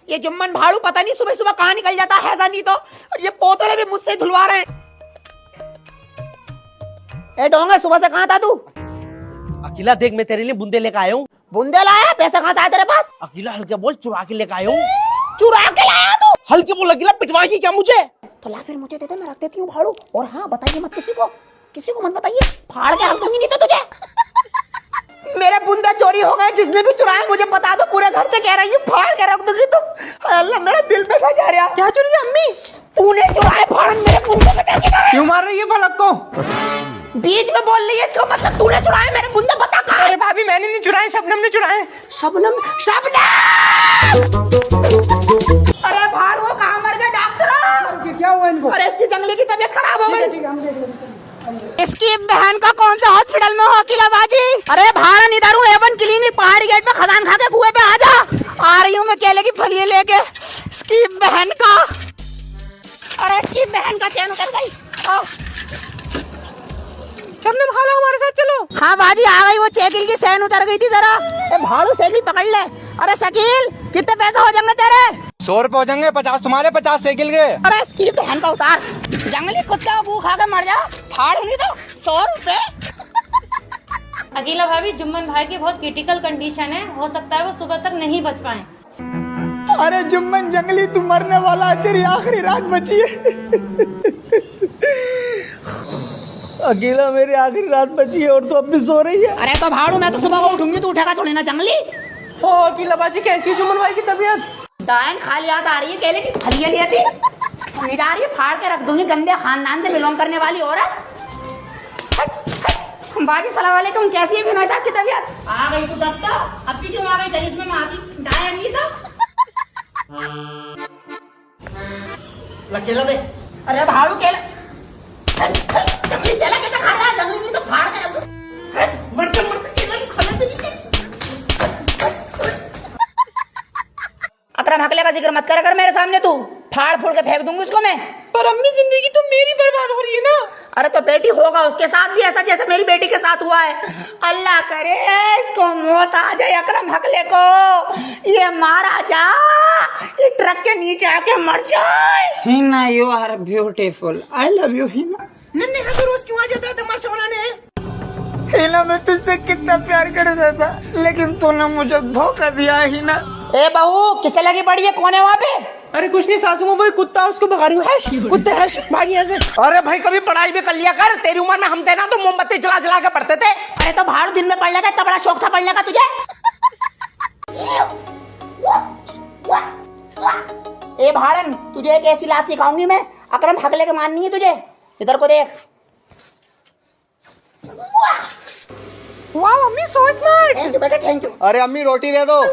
ये जुम्मन भाड़ू पता नहीं सुबह सुबह कहाँ निकल जाता है नहीं तो, और ये पोतड़े भी मुझसे धुलवा रहे हैं। ए डोंगे, सुबह से कहाँ था तू? अकेला देख, मैं तेरे लिए बूंदे लेकर आया हूँ। बूंदे लाया? पैसा कहाँ था तेरे पास? अकेला हल्के बोल, चुरा के लेकर आया हूँ। चुरा के लाया तू? हल्के बोल, अकेला पिटवाएगी क्या मुझे? तो ला फिर मुझे दे दे, मैं रख देती हूँ भाड़ू। और हाँ, बताइए मत किसी को मत बताइए, फाड़ के रख दूंगी नहीं तो तुझे। मेरे बूंदे चोरी हो गए, जिसने भी चुराया मुझे बता दो, पूरे घर से कह रही है फाड़ के रख दूंगी तुम। अल्लाह, मेरा दिल बैठा जा रहा। क्या चोरी है अम्मी? तूने चुराए फाड़ मेरे बूंदे में। क्यों मार रही है फलक को? बीच में बोल रही है, इसका मतलब तूने चुराए मेरे बूंदे, बता कहाँ? अरे भाभी, मैंने नहीं चुराए, शबनम ने चुराए। शबनम? अरे भाड़ू कहाँ मर गए डॉक्टर? क्या हुआ इनको? अरे इसकी जंगली की तबीयत खराब हो गई। ठीक है, हम देख लेंगे। इसकी बहन का कौन सा हॉस्पिटल में हो अकेला बाजी? अरे भाड़ा नहीं दारू, एवन क्लिनिक पहाड़ी गेट पे खदान खा के कुएं पे आ जा। आ रही हूँ मैं केले की फलियां लेके। इसकी बहन का, अरे इसकी बहन का चैन उतर गई। शबनम, हालो हमारे साथ चलो। हाँ बाजी आ गई, वो साइकिल की चैन उतर गई थी जरा। भाड़ू साइकिल पकड़ ले। अरे शकील, कितने पैसे हो जाएंगे तेरे? 100 रुपए हो जाएंगे, 50 तुम्हारे, 50 साइकिल के। अरे इसकी बहन का उतार, जंगली कुत्ता को खा के मर जा। फाड़ नहीं तो 100 रुपए। अकेला भाभी, जुम्मन भाई की बहुत क्रिटिकल कंडीशन है, हो सकता है वो सुबह तक नहीं बच पाए। अरे जुम्मन जंगली, तू मरने वाला है, तेरी आखिरी रात बची है। अकेला मेरी आखिरी रात बची है और तू अब भी सो रही है। अरे तो भाड़ू, मैं तो सुबह को उठूंगी, तू उठेगा थोड़ी ना जंगली। ओ अकेला बाजी, कैसी है जुम्मन भाई की तबीयत? डायन खाली याद आ रही है, केले की फलियां ली थी, नहीं जा रही है, फाड़ के रख दूंगी। गंदे खानदान से बिलोंग करने वाली औरत। बाजी सलाम वालेकुम, कैसी है बिनोय साहब की तबीयत? आ गई तू तब तो, अब भी क्यों आ गई? जलीस में माती डायन नहीं तो। अकेला दे। अरे भाड़ू केला, जंगली केला कैसे खा रहा है? जंगली नहीं तो फाड़ के रख दूं। मरते मरते केला की खले तो नहीं। अकरम हकले का जिक्र मत कर मेरे सामने, तू फाड़ फूड़ के फेंक दूंगी उसको मैं। पर अम्मी, जिंदगी तो मेरी बर्बाद हो रही है ना। अरे तो बेटी होगा उसके साथ भी ऐसा जैसे मेरी बेटी के साथ हुआ है। अल्लाह करे इसको मौत आ जाए अकरम हकले को, ये मारा जा, ये ट्रक के नीचे आके मर जाए। Hina, you are beautiful, I love you Hina. नन्हे हजर रोज क्यों आ जाता है तमाशा बनाने? हिना, मैं तुझसे कितना प्यार करता था, लेकिन तूने मुझे धोखा दिया है हिना। ए बहू, किसे लगी पड़ी है? कौन है वहाँ पे? अरे कुछ नहीं सासू, वो कुत्ता, उसको भगा रही हूँ। कुत्ते हैश, भाग यहाँ से। अरे भाई, कभी पढ़ाई भी कर लिया कर। तेरी उम्र में हम थे ना तो मोमबत्ती जला जला के पढ़ते थे। अरे तो भाड़ू दिन में पढ़ लेता, इतना बड़ा शौक था पढ़ने का तुझे? ए भाड़न, तुझे एक ऐसी लाश सिखाऊंगी मैं, अकरम हकले के माननी है तुझे। इधर को देख। वाह अम्मी, सो स्मार्ट। थैंक यू बेटा, थैंक यू। अरे अम्मी, रोटी दे दो।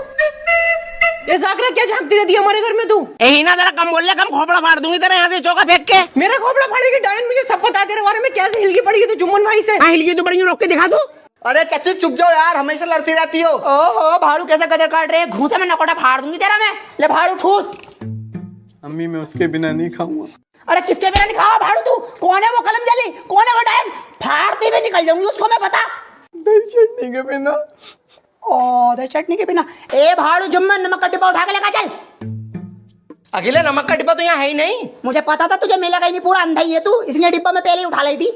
ये जाकरा क्या झांकती रहती है हमारे घर में तू? हिना, जरा कम बोल ले, कम खोपड़ा फाड़ दूंगी तेरे यहाँ से चौका फेंक के। मेरा खोपड़ा फाड़ेगी डायन, मुझे सब पता है तेरे बारे में। कैसे हिल की पड़ी है तू जुम्मन भाई से? हाँ, हिल तो बड़ी रोक के दिखा दो। अरे चाची चुप जाओ यार, हमेशा लड़ती रहती हो। ओहो भाड़ू, कैसे कदर काट रहे हैं? घूंसे में नकोटा फाड़ दूंगी तेरा मैं। ले भाड़ू ठूस। अम्मी, मैं उसके बिना नहीं खाऊंगा। अरे किसके बिना नहीं खाओ भाड़ू तू? कौन है वो कलम जली? कौन है वो डायन? फाड़ते हुए निकल जाऊंगी उसको मैं, बता। दही चटनी के बिना। ओ दही चटनी के बिना? ए भाड़ू, जुम्मन नमक का डिब्बा उठा के लेकर चल। अकेले नमक का डिब्बा तो यहाँ है ही नहीं। मुझे पता था तुझे मिलेगा ही नहीं, पूरा अंधा ही है तू, इसलिए डिब्बा में पहले ही उठा ली थी।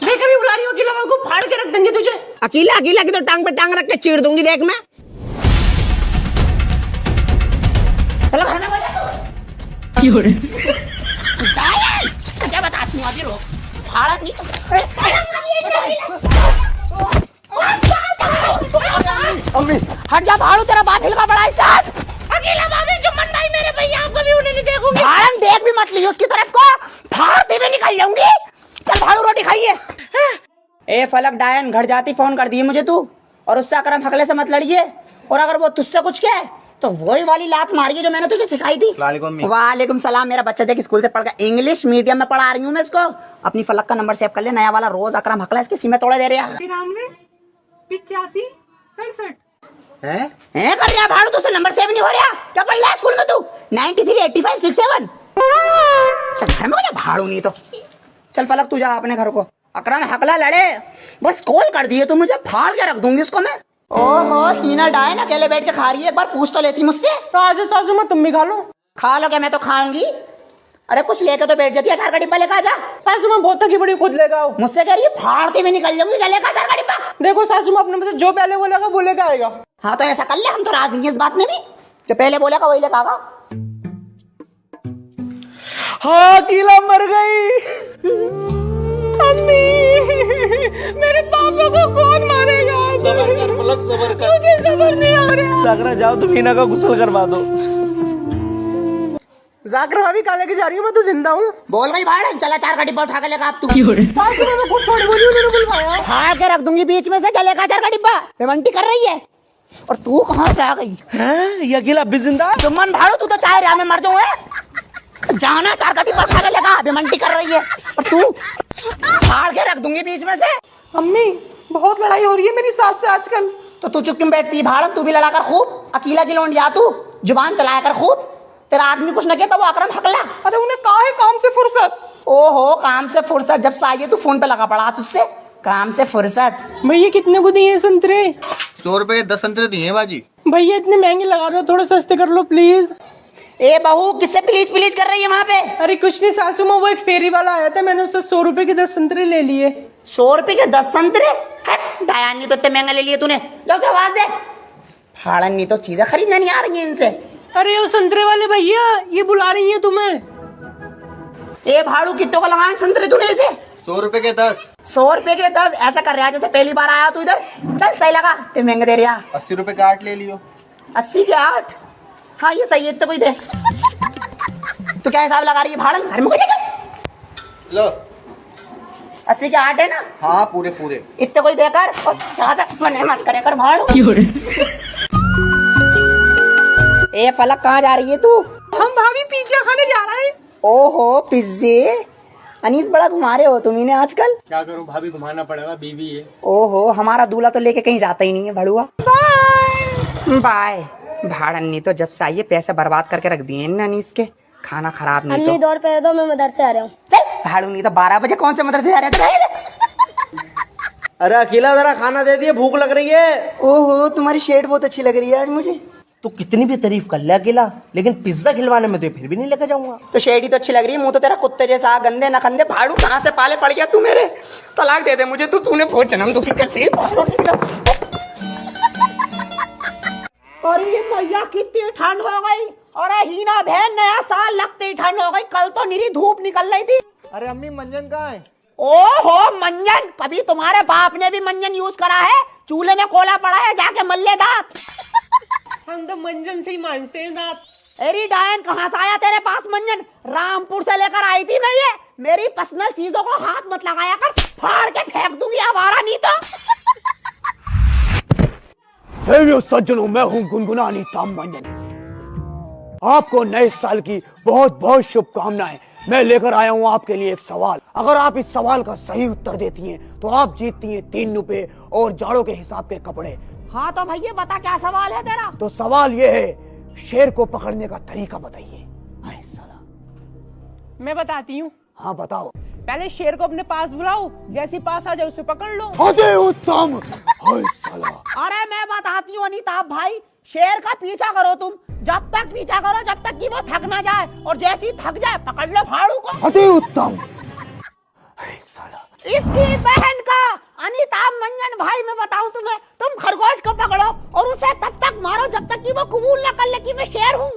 देख, अभी बुला रही हूँ अकेला को, फाड़ के रख देंगे तुझे। अकेला अकेला की तो टांग पे टांग रख के चीर दूंगी, देख मैं। चलो घर में हो जा तू। मुझे बताती हूँ अभी, रोक। फाड़ा नहीं तो अम्मी, हट जा भाड़ू, तेरा बात हिलवा बड़ा है साहब। अकेला भाभी, जुम्मन भाई मेरे भैया, आपको भी उन्हें नहीं देखूंगी। भाड़न देख भी मत ली उसकी तरफ को, फाड़ते हुए निकल जाऊंगी। चल भाड़ू, रोटी खाइए। ए फलक डायन, घर जाती फोन कर दिए मुझे तू, और उससे अकरम हकले से मत लड़िए, और अगर वो तुझसे कुछ कहे तो वही वाली लात मारिए जो मैंने तुझे सिखाई थी। वालेकुम सलाम। मेरा बच्चा देख स्कूल से पढ़ कर इंग्लिश मीडियम में पढ़ा रही हूँ मैं इसको। अपनी फलक का नंबर सेव कर ले, नया वाला रोज अकरम हकला इसकी सीमें तोड़े दे रहे हैं। 93 85 67 है कर रहा भाड़ू, तुझसे नंबर सेव नहीं हो रहा? क्या पढ़ रहा है स्कूल में तू? 93 85 67। चल घर में हो जा भाड़ू, नहीं तो चल फलक तू जा अपने घर को। अकरम हकला लड़े, बस कॉल कर दिए तो मुझे फाड़ के रख दूंगी उसको मैं। ओहो हीना डायन अकेले बैठ के खा रही है, एक बार पूछ तो लेती मुझसे। तो आज सासू माँ तुम भी खा लो। खा लो क्या, मैं तो खाऊंगी। अरे कुछ लेके तो बैठ जाती है, अचार का डिब्बा लेकर आ जा। सासू माँ बहुत थकी बड़ी, खुद लेकर आओ। मुझसे कह रही है फाड़ती भी निकल जाऊंगी, लेकर अचार का डिब्बा। देखो सासू माँ अपने में से जो पहले बोलेगा वो लेकर आएगा। हाँ तो ऐसा कर ले, हम तो राजी हैं इस बात में भी, जो पहले बोलेगा वही लेकर आगा। हाँ अकेला मर गई। अम्मी मेरे पापा को कौन मारेगा? सबर कर पलक, सबर कर। मुझे सबर नहीं हो रहा। जागरा जाओ तुम हीना का गुस्ल करवा दो। जाकरा भाभी काले के जा रही हूँ, मैं तो जिंदा हूँ। बोल गई भाड़, चला अचार का डिब्बा उठा के लेकर आप तू। सासू माँ मैं खुद थोड़ी बोली, उन्होंने बुलवाया। फाड़ के रख दूंगी बीच में से, चले का अचार का डिब्बा। पेमंटी कर रही है और तू कहाँ से आ गई? ये अकेला अभी जिंदा? जुम्मन भाड़ो, तू तो चाह रहा मैं मर जाऊँ। जाना अचार का डिब्बा उठा के लेकर, पेमंटी कर रही है और तू फाड़ के रख दूंगी बीच में से। अम्मी बहुत लड़ाई हो रही है मेरी सास से आजकल। तो तू चुप क्यों बैठती है भाड़? तू भी लड़ा कर खूब, अकेला की लौंडिया तू, जुबान चलाया कर खूब। तेरा आदमी कुछ न कहता वो अकरम हकला। अरे उन्हें कहा है काम से फुर्सत। ओहो काम से फुर्सत, जब से आई है तू फोन पे लगा पड़ा तुझसे, काम से फुर्सत। भैया कितने को दिए संतरे? 100 रुपए के 10 संतरे दिए बाजी। भैया इतने महंगे लगा रहे हो, थोड़ा सस्ते कर लो प्लीज। ए बहू किससे प्लीज प्लीज कर रही है वहाँ पे? अरे कुछ नहीं सासू माँ, वो एक फेरी वाला आया था, मैंने उससे 100 रुपए के 10 संतरे ले लिए। 100 रुपए के 10 संतरे? डायानी तो इतने महंगे ले लिए तूने, जाओ से आवाज दे। फाड़न नहीं तो चीजें खरीदने नहीं आ रही है इनसे। अरे वो संतरे वाले भैया ये बुला रही है तुम्हें। ए भाड़ू कितनों का लगाए संतरे तूने इसे? 100 रुपए के 10। 100 रुपए के 10? ऐसा कर रहा है जैसे पहली बार आया तू इधर। चल सही लगा, ते महंगे दे रहा। 80 रुपए का 8 ले लियो। 80 के 8? हाँ ये सही है, इतने कोई दे। तू क्या हिसाब लगा रही है भाड़न? घर में कोई चल। लो 80 के 8 है ना? हाँ पूरे पूरे। इतने कोई देकर और ज्यादा मने मत करे कर भाड़ू। ए फलक कहाँ जा रही है तू? हम भाभी पिज्जा खाने जा रहे हैं। ओहो पिज्जे, अनीस बड़ा घुमा रहे हो तुम इन्हें आजकल। क्या करूं भाभी, घुमाना पड़ेगा, बीवी है। ओहो हमारा दूल्हा तो लेके कहीं जाता ही नहीं है भड़ुआ। Bye bye. भाड़न्नी तो जब से आई है पैसे बर्बाद करके रख दिए इन अनीस के, खाना खराब नहीं तो। 2 रुपए दो, मैं मदरसे आ रहा हूँ। भाड़ू नहीं तो 12 बजे कौन से मदरसे जा रहे थे? अरे अकेला जरा खाना दे दिए, भूख लग रही है। ओहो तुम्हारी शेड बहुत अच्छी लग रही है आज मुझे। तू कितनी भी तारीफ कर ले अकेला, लेकिन पिज्जा खिलवाने में तो फिर भी नहीं लेकर जाऊंगा। तो शेड ही तो अच्छी लग रही है, मुंह तो तेरा कुत्ते जैसा, गंदे न खंदे। भाड़ू कहाँ से पाले पड़ गया तू मेरे? तलाक दे दे मुझे तूने बहुत जन्म दुखी करती है। अरे ये मैया कितनी ठंड हो गई। अरे हीना बहन नया साल लगते ही ठंड हो गई, कल तो निरी धूप निकल रही थी। अरे अम्मी मंजन कहाँ है? ओहो मंजन, कभी तुम्हारे बाप ने भी मंजन यूज करा है? चूल्हे में कोला पड़ा है, जाके मल्ले दांत। हम तो मंजन से ही मांझते हैं दांत। एरी डायन कहाँ से आया तेरे पास मंजन? रामपुर से लेकर आई थी मैं ये। मेरी पर्सनल चीजों को हाथ मत लगाया कर, फाड़ के फेंक दूंगी आवारा नहीं तो। सज्जनों मैं हूँ गुनगुनानी ताम मंजन। आपको नए साल की बहुत बहुत शुभकामनाएं। मैं लेकर आया हूँ आपके लिए एक सवाल। अगर आप इस सवाल का सही उत्तर देती हैं तो आप जीतती हैं 3 रुपए और जाड़ों के हिसाब के कपड़े। हाँ तो भैया बता क्या सवाल है तेरा? तो सवाल ये है, शेर को पकड़ने का तरीका बताइए। हाय साला। मैं बताती हूँ। हाँ बताओ। पहले शेर को अपने पास बुलाओ, जैसे पास आ जाए उसे पकड़ लो। अरे उत्तम। हाय साला। अरे मैं बताती हूँ अनिताभ भाई, शेर का पीछा करो तुम, जब तक पीछा करो जब तक कि वो थक ना जाए, और जैसे ही थक जाए पकड़ लो भाड़ू को। अति उत्तम। हाय साला। इसकी बहन का अनिताभ मंजन भाई, मैं बताऊं तुम्हें, तुम खरगोश को पकड़ो और उसे तब तक मारो जब तक कि वो कबूल न कर ले कि मैं शेर हूँ।